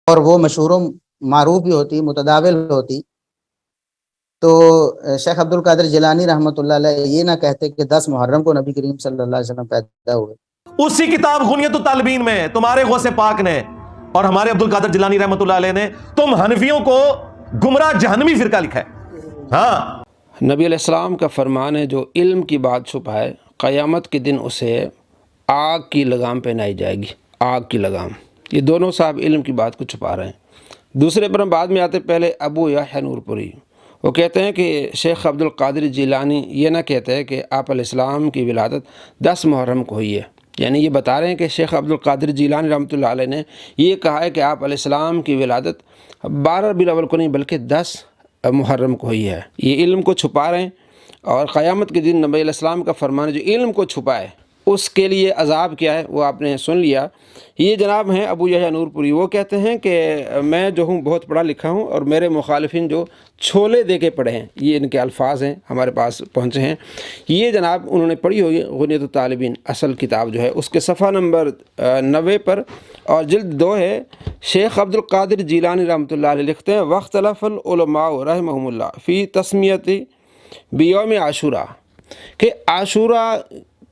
اور وہ مشہور و معروف بھی ہوتی، متداول ہوتی، تو شیخ عبد القادر جیلانی رحمۃ اللہ علیہ یہ نہ کہتے کہ 10 محرم کو نبی کریم صلی اللہ علیہ وسلم پیدا ہوئے۔ اسی کتاب غنیت الطالبین میں تمہارے غوث پاک نے اور ہمارے عبد القادر جیلانی رحمۃ اللہ علیہ نے تم حنفیوں کو گمراہ جہنمی فرقہ لکھا ہے۔ ہاں، نبی علیہ السلام کا فرمان ہے جو علم کی بات چھپائے قیامت کے دن اسے آگ کی لگام پہنائی جائے گی، آگ کی لگام۔ یہ دونوں صاحب علم کی بات کو چھپا رہے ہیں۔ دوسرے پر ہم بعد میں آتے، پہلے ابو یحییٰ نور پوری وہ کہتے ہیں کہ شیخ عبد القادر جیلانی یہ نہ کہتے ہیں کہ آپ علیہ السلام کی ولادت 10 محرم کو ہوئی ہے، یعنی یہ بتا رہے ہیں کہ شیخ عبد القادر جیلانی رحمۃ اللہ علیہ نے یہ کہا ہے کہ آپ علیہ السلام کی ولادت 12 ربیع الاول کو نہیں بلکہ 10 محرم کو ہوئی ہے۔ یہ علم کو چھپا رہے ہیں، اور قیامت کے دن نبی علیہ السلام کا فرمان ہے جو علم کو چھپائے اس کے لیے عذاب کیا ہے وہ آپ نے سن لیا۔ یہ جناب ہیں ابو یحییٰ نور پوری، وہ کہتے ہیں کہ میں جو ہوں بہت پڑھا لکھا ہوں اور میرے مخالفین جو چھولے دے کے پڑھے ہیں، یہ ان کے الفاظ ہیں، ہمارے پاس پہنچے ہیں۔ یہ جناب انہوں نے پڑھی ہوگی غنیت الطالبین اصل کتاب جو ہے، اس کے صفحہ نمبر 90 پر اور جلد 2 ہے۔ شیخ عبد القادر جیلانی رحمۃ اللہ علیہ لکھتے ہیں واختلف العلماء رحمہم اللہ فی تسمیت بیوم عاشوراء، کہ عاشوراء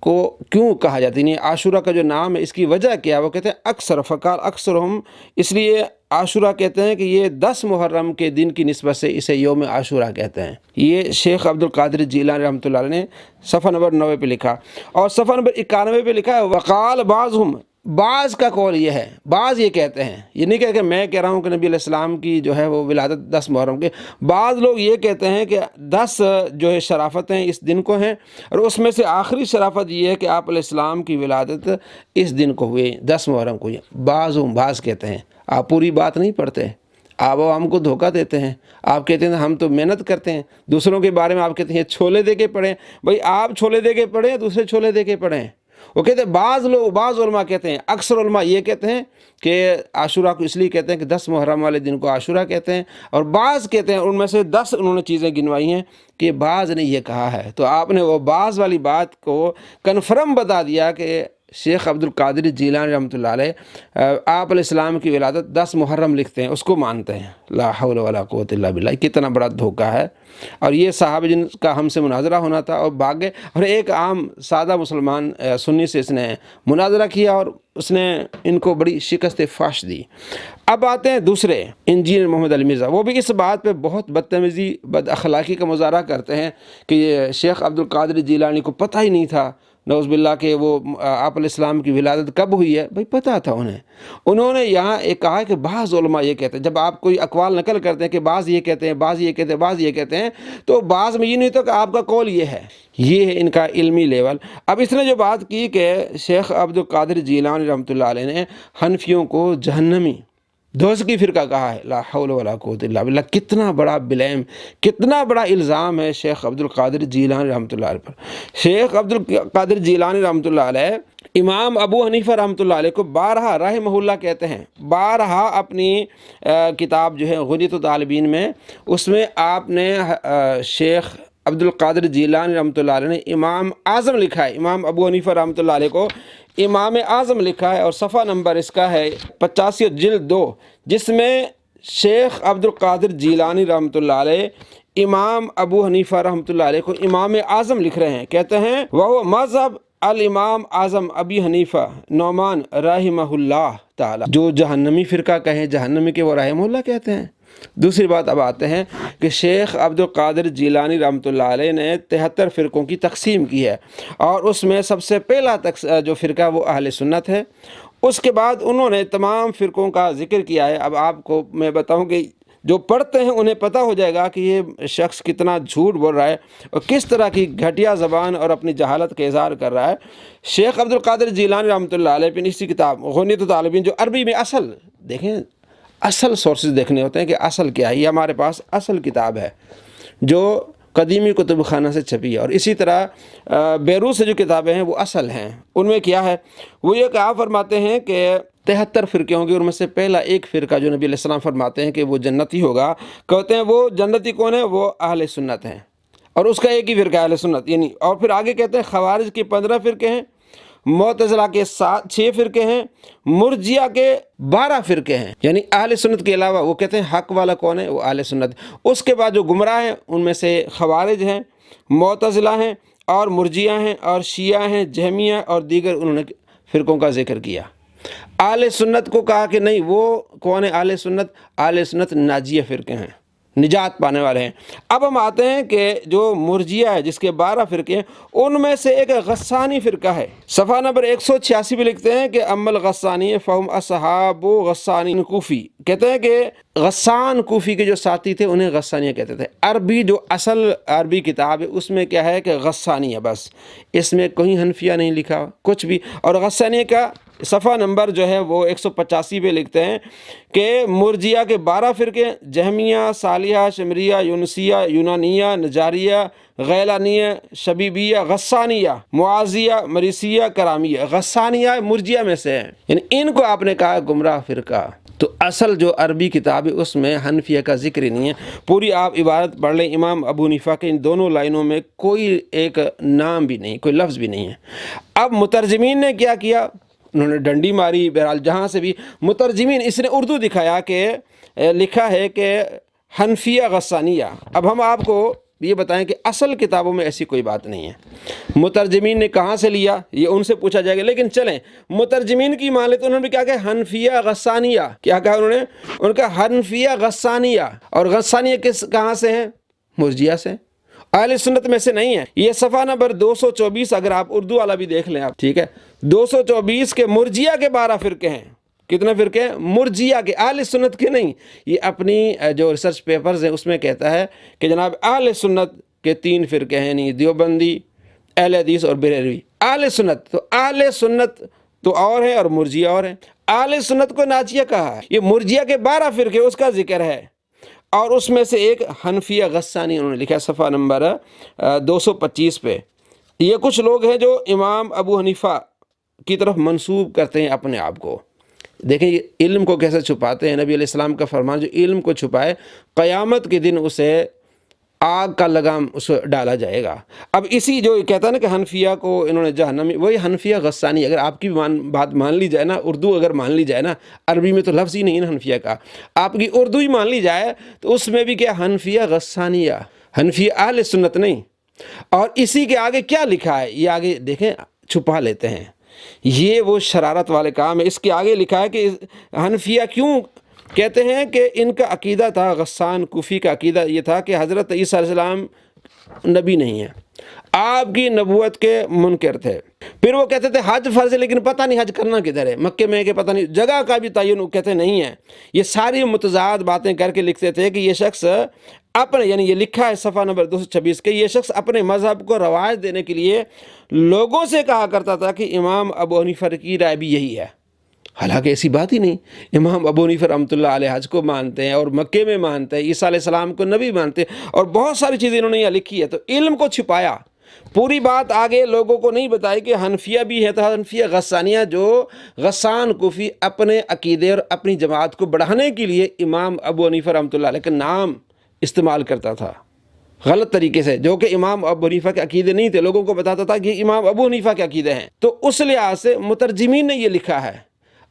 کو کیوں کہا جاتا ہے، یعنی عاشوراء کا جو نام ہے اس کی وجہ کیا ہے؟ وہ کہتے ہیں اکثر فقال اکثرہم، اس لیے عاشوراء کہتے ہیں کہ یہ 10 محرم کے دن کی نسبت سے اسے یوم عاشوراء کہتے ہیں۔ یہ شیخ عبد القادر جیلانی رحمۃ اللہ علیہ نے صفحہ نمبر 90 پہ لکھا، اور صفحہ نمبر 91 پہ لکھا ہے وقال بعضہم، بعض کا قول یہ ہے، بعض یہ کہتے ہیں، یہ نہیں کہ میں کہہ رہا ہوں کہ نبی علیہ السلام کی جو ہے وہ ولادت 10 محرم کے، بعض لوگ یہ کہتے ہیں کہ 10 جو ہے شرافتیں اس دن کو ہیں، اور اس میں سے آخری شرافت یہ ہے کہ آپ علیہ السلام کی ولادت اس دن کو ہوئی، 10 محرم کو ہوئی۔ بعض کہتے ہیں، آپ پوری بات نہیں پڑھتے، آپ ہم کو دھوکہ دیتے ہیں، آپ کہتے ہیں ہم تو محنت کرتے ہیں، دوسروں کے بارے میں آپ کہتے ہیں چھولے دے کے پڑھیں۔ بھائی آپ چھولے دے کے پڑھیں، دوسرے چھولے دے کے پڑھیں۔ وہ کہتے ہیں بعض علماء کہتے ہیں، اکثر علماء یہ کہتے ہیں کہ عاشوراء کو اس لیے کہتے ہیں کہ 10 محرم والے دن کو عاشوراء کہتے ہیں، اور بعض کہتے ہیں ان میں سے 10 انہوں نے چیزیں گنوائی ہیں کہ بعض نے یہ کہا ہے۔ تو آپ نے وہ بعض والی بات کو کنفرم بتا دیا کہ شیخ عبد القادر جیلانی رحمۃ اللہ علیہ آپ علیہ السلام کی ولادت 10 محرم لکھتے ہیں، اس کو مانتے ہیں۔ لا حول ولا قوت الا باللہ، کتنا بڑا دھوکہ ہے۔ اور یہ صحابہ جن کا ہم سے مناظرہ ہونا تھا اور بھاگ گئے، اور ایک عام سادہ مسلمان سنی سے اس نے مناظرہ کیا اور اس نے ان کو بڑی شکست فاش دی۔ اب آتے ہیں دوسرے انجینئر محمد علی مرزا، وہ بھی اس بات پہ بہت بدتمیزی بد اخلاقی کا مظاہرہ کرتے ہیں کہ یہ شیخ عبد القادر جیلانی کو پتہ ہی نہیں تھا نعوذ باللہ کہ وہ آپ علیہ السلام کی ولادت کب ہوئی ہے۔ بھائی پتہ تھا انہوں نے یہاں ایک کہا کہ بعض علماء یہ کہتے ہیں، جب آپ کوئی اقوال نقل کرتے ہیں کہ بعض یہ کہتے ہیں، بعض یہ کہتے ہیں، بعض یہ کہتے ہیں، تو بعض میں یہ نہیں ہوتا کہ آپ کا قول یہ ہے۔ یہ ہے ان کا علمی لیول۔ اب اس نے جو بات کی کہ شیخ عبد القادر جیلانی رحمۃ اللہ علیہ نے حنفیوں کو جہنمی دوزخی فرقہ کہا ہے، لا حول ولا قوت الا باللہ، کتنا بڑا بلیم، کتنا بڑا الزام ہے شیخ عبد القادر جیلانی رحمۃ اللہ علیہ پر۔ شیخ عبد القادر جیلانی رحمۃ اللہ علیہ امام ابو حنیفہ رحمۃ اللہ علیہ کو بارہا رحمہ اللہ کہتے ہیں، بارہا اپنی کتاب جو ہے غنیت الطالبین میں، اس میں آپ نے شیخ عبد القادر جیلانی رحمۃ اللہ علیہ نے امام اعظم لکھا ہے، امام ابو حنیفہ رحمۃ اللہ علیہ کو امام اعظم لکھا ہے، اور صفحہ نمبر اس کا ہے 85 جلد 2، جس میں شیخ عبد القادر جیلانی رحمۃ اللہ علیہ امام ابو حنیفہ رحمۃ اللہ علیہ کو امام اعظم لکھ رہے ہیں، کہتے ہیں وہ مذہب الامام اعظم ابی حنیفہ نعمان رحمہ اللہ تعالی، جو جہنمی فرقہ کہیں جہنمی کے وہ رحمہ اللہ کہتے ہیں۔ دوسری بات اب آتے ہیں کہ شیخ عبد القادر جیلانی رحمۃ اللہ علیہ نے 73 فرقوں کی تقسیم کی ہے، اور اس میں سب سے پہلا جو فرقہ وہ اہل سنت ہے۔ اس کے بعد انہوں نے تمام فرقوں کا ذکر کیا ہے۔ اب آپ کو میں بتاؤں کہ جو پڑھتے ہیں انہیں پتہ ہو جائے گا کہ یہ شخص کتنا جھوٹ بول رہا ہے اور کس طرح کی گھٹیا زبان اور اپنی جہالت کا اظہار کر رہا ہے۔ شیخ عبد القادر جیلانی رحمۃ اللہ علیہ پہ اسی کتاب غنیت الطالبین، جو عربی میں اصل دیکھیں، اصل سورسز دیکھنے ہوتے ہیں کہ اصل کیا ہے۔ یہ ہمارے پاس اصل کتاب ہے جو قدیمی کتب خانہ سے چھپی ہے، اور اسی طرح بیروت سے جو کتابیں ہیں وہ اصل ہیں۔ ان میں کیا ہے وہ یہ کہ آپ فرماتے ہیں کہ 73 فرقے ہوں گے، ان میں سے پہلا ایک فرقہ جو نبی علیہ السلام فرماتے ہیں کہ وہ جنتی ہوگا، کہتے ہیں وہ جنتی کون ہے؟ وہ اہل سنت ہیں، اور اس کا ایک ہی فرقہ اہل سنت، یعنی اور پھر آگے کہتے ہیں خوارج کے 15 فرقے ہیں، معتزلہ کے 6 فرقے ہیں، مرجیہ کے 12 فرقے ہیں، یعنی اہل سنت کے علاوہ وہ کہتے ہیں حق والا کون ہے، وہ اہل سنت۔ اس کے بعد جو گمراہ ہیں ان میں سے خوارج ہیں، معتزلہ ہیں اور مرجیہ ہیں اور شیعہ ہیں، جہمیہ اور دیگر انہوں نے فرقوں کا ذکر کیا۔ اہل سنت کو کہا کہ نہیں، وہ کون ہے اہل سنت؟ اہل سنت ناجیہ فرقے ہیں، نجات پانے والے ہیں۔ اب ہم آتے ہیں کہ جو مرجیہ ہے جس کے 12 فرقے ہیں، ان میں سے ایک غسانی فرقہ ہے۔ صفحہ نمبر 186 پہ لکھتے ہیں کہ ام الغسانی فہم اصحاب غسانی کوفی، کہتے ہیں کہ غسان کوفی کے جو ساتھی تھے انہیں غسانیہ کہتے تھے۔ عربی جو اصل عربی کتاب ہے اس میں کیا ہے کہ غسانیہ، بس اس میں کوئی حنفیہ نہیں لکھا کچھ بھی۔ اور غسانیہ کا صفحہ نمبر جو ہے وہ 185 پہ لکھتے ہیں کہ مرجیہ کے 12 فرقے، جہمیہ، صالحہ، شمریہ، یونسیہ، یونانیہ، نجاریہ، غیلانیہ، شبیبیہ، غسانیہ، معاذیہ، مریسیہ، کرامیہ۔ غسانیہ مرجیہ میں سے ہیں، یعنی ان کو آپ نے کہا گمراہ فرقہ۔ تو اصل جو عربی کتاب ہے اس میں حنفیہ کا ذکر ہی نہیں ہے۔ پوری آپ عبارت پڑھ لیں امام ابو حنیفہ کے ان دونوں لائنوں میں کوئی ایک نام بھی نہیں، کوئی لفظ بھی نہیں ہے۔ اب مترجمین نے کیا کیا؟ انہوں نے ڈنڈی ماری، بہرحال جہاں سے بھی مترجمین، اس نے اردو دکھایا کہ لکھا ہے کہ حنفیہ غسانیہ۔ اب ہم آپ کو یہ بتائیں کہ اصل کتابوں میں ایسی کوئی بات نہیں ہے۔ مترجمین نے کہاں سے لیا یہ ان سے پوچھا جائے گا، لیکن چلیں مترجمین کی مان لیں تو انہوں نے کیا کہا؟ حنفیہ غسانیہ۔ کیا کہا انہوں نے؟ ان کا حنفیہ غسانیہ۔ اور غسانیہ کہاں سے ہیں؟ مرجیہ سے، اہل سنت میں سے نہیں ہے۔ یہ صفحہ نمبر 224 اگر آپ اردو والا بھی دیکھ لیں آپ، ٹھیک ہے، 224 کے مرجیہ کے 12 فرقے ہیں۔ کتنے فرقے ہیں؟ مرجیہ کے، اہل سنت کے نہیں۔ یہ اپنی جو ریسرچ پیپرز ہیں اس میں کہتا ہے کہ جناب اہل سنت کے 3 فرقے ہیں، نہیں دیوبندی، اہل حدیث اور بریلوی۔ اہل سنت تو اہل سنت تو اور ہیں اور مرجیہ اور ہیں۔ اہل سنت کو ناجیہ کہا ہے۔ یہ مرجیہ کے 12 فرقے اس کا ذکر ہے، اور اس میں سے ایک حنفیہ غسانی انہوں نے لکھا ہے صفحہ نمبر 225 پہ۔ یہ کچھ لوگ ہیں جو امام ابو حنیفہ کی طرف منسوب کرتے ہیں اپنے آپ کو۔ دیکھیں یہ علم کو کیسے چھپاتے ہیں۔ نبی علیہ السلام کا فرمان، جو علم کو چھپائے قیامت کے دن اسے آگ کا لگام اس کو ڈالا جائے گا۔ اب اسی جو کہتا ہے نا کہ حنفیہ کو انہوں نے جہنمی، وہی حنفیہ غسانی۔ اگر آپ کی بات مان لی جائے نا، اردو اگر مان لی جائے نا، عربی میں تو لفظ ہی نہیں ہے حنفیہ کا، آپ کی اردو ہی مان لی جائے تو اس میں بھی کیا حنفیہ غسانیہ، حنفیہ اہل سنت نہیں۔ اور اسی کے آگے کیا لکھا ہے یہ آگے دیکھیں، چھپا لیتے ہیں، یہ وہ شرارت والے کام ہے۔ اس کے آگے لکھا ہے کہ حنفیہ کیوں کہتے ہیں کہ ان کا عقیدہ تھا، غسان کوفی کا عقیدہ یہ تھا کہ حضرت عیسیٰ علیہ السلام نبی نہیں ہیں، آپ کی نبوت کے منکر تھے۔ پھر وہ کہتے تھے حج فرض ہے، لیکن پتہ نہیں حج کرنا کدھر ہے، مکے میں کہ پتہ نہیں، جگہ کا بھی تعین وہ کہتے نہیں ہے۔ یہ ساری متضاد باتیں کر کے لکھتے تھے کہ یہ شخص اپنے، یعنی یہ لکھا ہے صفحہ نمبر 226 کے، یہ شخص اپنے مذہب کو رواج دینے کے لیے لوگوں سے کہا کرتا تھا کہ امام ابو حنیفہ کی رائے بھی یہی ہے، حالانکہ ایسی بات ہی نہیں۔ امام ابو حنیفہ رحمۃ اللہ علیہ حج کو مانتے ہیں اور مکے میں مانتے ہیں، عیسیٰ علیہ السلام کو نبی مانتے ہیں، اور بہت ساری چیزیں انہوں نے یہاں لکھی ہے۔ تو علم کو چھپایا، پوری بات آگے لوگوں کو نہیں بتائی کہ حنفیہ بھی ہے، تو حنفیہ غسانیہ جو غسان کوفی اپنے عقیدے اور اپنی جماعت کو بڑھانے کے لیے امام ابو حنیفہ رحمۃ اللہ علیہ کا نام استعمال کرتا تھا غلط طریقے سے، جو کہ امام ابو حنیفہ کے عقیدے نہیں تھے، لوگوں کو بتاتا تھا کہ امام ابو حنیفہ کے عقیدے ہیں۔ تو اس لحاظ سے مترجمین نے یہ لکھا ہے،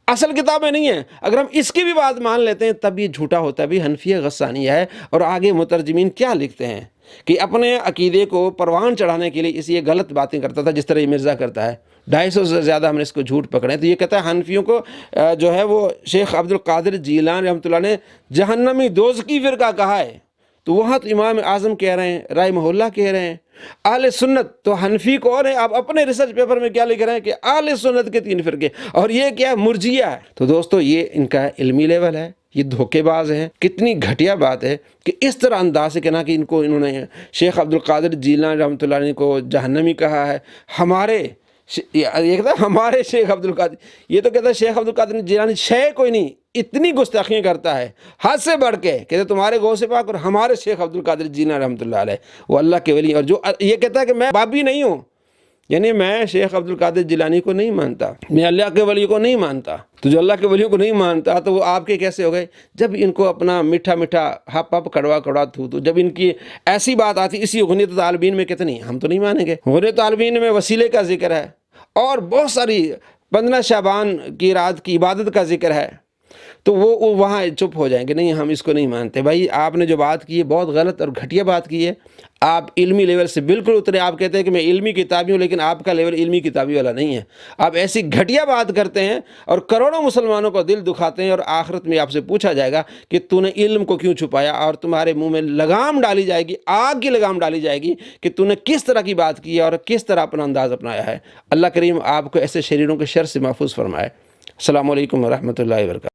اصل کتاب میں نہیں ہے۔ اگر ہم اس کی بھی بات مان لیتے ہیں تب یہ جھوٹا ہوتا ہے، بھی حنفیہ غسانیہ ہے۔ اور آگے مترجمین کیا لکھتے ہیں کہ اپنے عقیدے کو پروان چڑھانے کے لیے اس یہ غلط باتیں کرتا تھا، جس طرح یہ مرزا کرتا ہے۔ 250 سے زیادہ ہم نے اس کو جھوٹ پکڑے۔ تو یہ کہتا ہے حنفیوں کو جو ہے وہ شیخ عبد القادر جیلانی رحمۃ اللہ نے جہنمی دوزخی فرقہ کہا ہے، تو وہاں تو امام اعظم کہہ رہے ہیں، رحمہ اللہ کہہ رہے ہیں۔ اہل سنت تو حنفی کون ہے؟ آپ اپنے ریسرچ پیپر میں کیا لکھ رہے ہیں کہ اہل سنت کے 3 فرقے، اور یہ کیا مرجیہ ہے۔ تو دوستو یہ ان کا علمی لیول ہے، یہ دھوکے باز ہیں۔ کتنی گھٹیا بات ہے کہ اس طرح انداز سے کہنا کہ ان کو انہوں نے شیخ عبد القادر جیلانی رحمۃ اللہ علیہ کو جہنمی کہا ہے۔ یہ کہتا ہے ہمارے شیخ عبد القادر، یہ تو کہتا ہے شیخ عبد القادر جیلانی شے کوئی نہیں، اتنی گستاخیاں کرتا ہے حد سے بڑھ کے، کہتے تمہارے غوث پاک اور ہمارے شیخ عبد القادر جیلانی رحمۃ اللہ علیہ وہ اللہ کے ولی، اور جو یہ کہتا ہے کہ میں بابی نہیں ہوں، یعنی میں شیخ عبد القادر جیلانی کو نہیں مانتا، میں اللہ کے ولی کو نہیں مانتا۔ تو جو اللہ کے ولیوں کو نہیں مانتا تو وہ آپ کے کیسے ہو گئے؟ جب ان کو اپنا میٹھا میٹھا ہپ ہپ کڑوا کڑوا تھو، تو جب ان کی ایسی بات آتی اسی غنیت طالبین میں کہتے نہیں ہم تو نہیں مانیں گے۔ غنیت طالبین میں وسیلے کا ذکر ہے، اور بہت ساری 15 شعبان کی رات کی عبادت کا ذکر ہے، تو وہ وہاں چپ ہو جائیں گے، نہیں ہم اس کو نہیں مانتے۔ بھائی آپ نے جو بات کی ہے بہت غلط اور گھٹیا بات کی ہے، آپ علمی لیول سے بالکل اترے۔ آپ کہتے ہیں کہ میں علمی کتابی ہوں، لیکن آپ کا لیول علمی کتابی والا نہیں ہے، آپ ایسی گھٹیا بات کرتے ہیں اور کروڑوں مسلمانوں کو دل دکھاتے ہیں، اور آخرت میں آپ سے پوچھا جائے گا کہ تو نے علم کو کیوں چھپایا، اور تمہارے منہ میں لگام ڈالی جائے گی، آگ کی لگام ڈالی جائے گی کہ تو نے کس طرح کی بات کی ہے اور کس طرح اپنا انداز اپنایا ہے۔ اللہ کریم آپ کو ایسے شریروں کے شر سے محفوظ فرمائے۔ السلام علیکم ورحمۃ اللہ وبرکاتہ۔